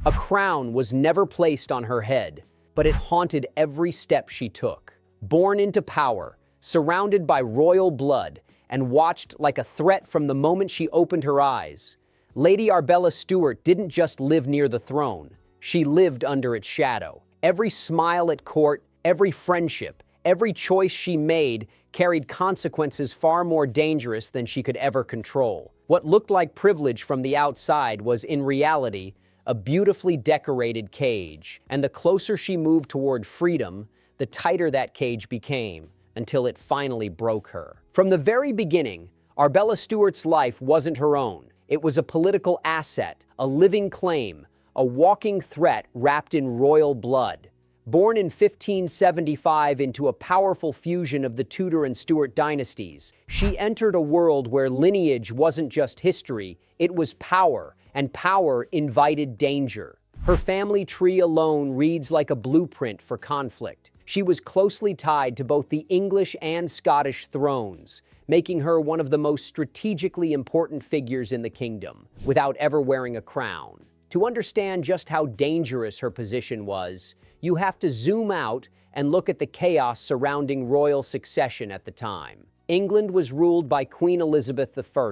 A crown was never placed on her head, but it haunted every step she took. Born into power, surrounded by royal blood, and watched like a threat from the moment she opened her eyes, Lady Arbella Stuart didn't just live near the throne, she lived under its shadow. Every smile at court, every friendship, every choice she made carried consequences far more dangerous than she could ever control. What looked like privilege from the outside was, in reality, a beautifully decorated cage, and the closer she moved toward freedom, the tighter that cage became, until it finally broke her. From the very beginning, Arbella Stuart's life wasn't her own. It was a political asset, a living claim, a walking threat wrapped in royal blood. Born in 1575 into a powerful fusion of the Tudor and Stuart dynasties, she entered a world where lineage wasn't just history, it was power, and power invited danger. Her family tree alone reads like a blueprint for conflict. She was closely tied to both the English and Scottish thrones, making her one of the most strategically important figures in the kingdom, without ever wearing a crown. To understand just how dangerous her position was, you have to zoom out and look at the chaos surrounding royal succession at the time. England was ruled by Queen Elizabeth I,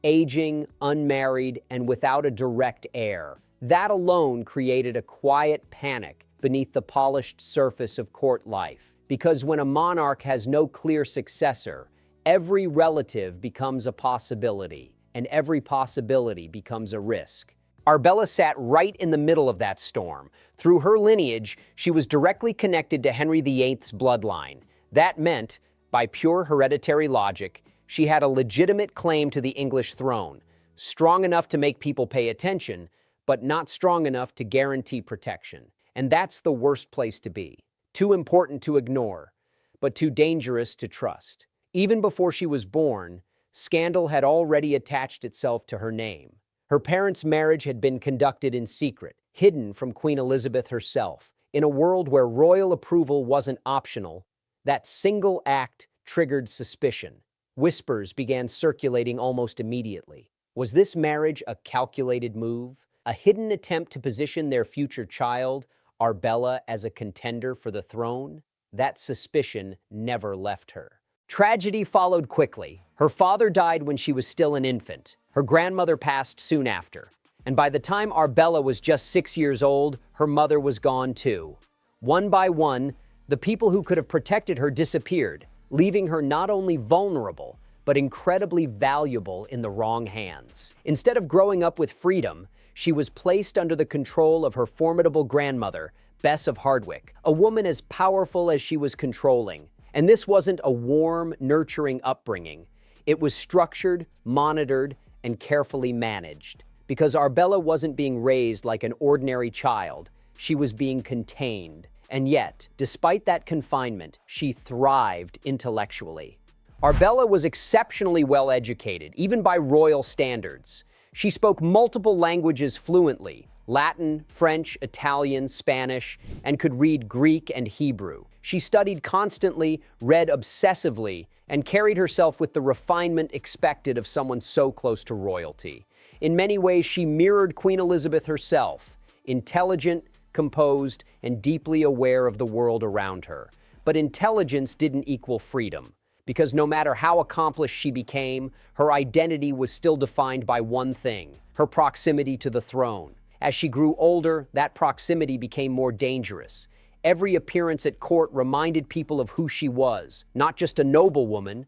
aging, unmarried, and without a direct heir. That alone created a quiet panic beneath the polished surface of court life. Because when a monarch has no clear successor, every relative becomes a possibility, and every possibility becomes a risk. Arbella sat right in the middle of that storm. Through her lineage, she was directly connected to Henry VIII's bloodline. That meant, by pure hereditary logic, she had a legitimate claim to the English throne, strong enough to make people pay attention, but not strong enough to guarantee protection. And that's the worst place to be. Too important to ignore, but too dangerous to trust. Even before she was born, scandal had already attached itself to her name. Her parents' marriage had been conducted in secret, hidden from Queen Elizabeth herself. In a world where royal approval wasn't optional, that single act triggered suspicion. Whispers began circulating almost immediately. Was this marriage a calculated move? A hidden attempt to position their future child, Arbella, as a contender for the throne? That suspicion never left her. Tragedy followed quickly. Her father died when she was still an infant. Her grandmother passed soon after. And by the time Arbella was just 6 years old, her mother was gone too. One by one, the people who could have protected her disappeared, leaving her not only vulnerable, but incredibly valuable in the wrong hands. Instead of growing up with freedom, she was placed under the control of her formidable grandmother, Bess of Hardwick, a woman as powerful as she was controlling. And this wasn't a warm, nurturing upbringing. It was structured, monitored, and carefully managed. Because Arbella wasn't being raised like an ordinary child, she was being contained. And yet, despite that confinement, she thrived intellectually. Arbella was exceptionally well educated, even by royal standards. She spoke multiple languages fluently: Latin, French, Italian, Spanish, and could read Greek and Hebrew. She studied constantly, read obsessively, and carried herself with the refinement expected of someone so close to royalty. In many ways, she mirrored Queen Elizabeth herself, intelligent, composed, and deeply aware of the world around her. But intelligence didn't equal freedom, because no matter how accomplished she became, her identity was still defined by one thing: her proximity to the throne. As she grew older, that proximity became more dangerous. Every appearance at court reminded people of who she was, not just a noblewoman,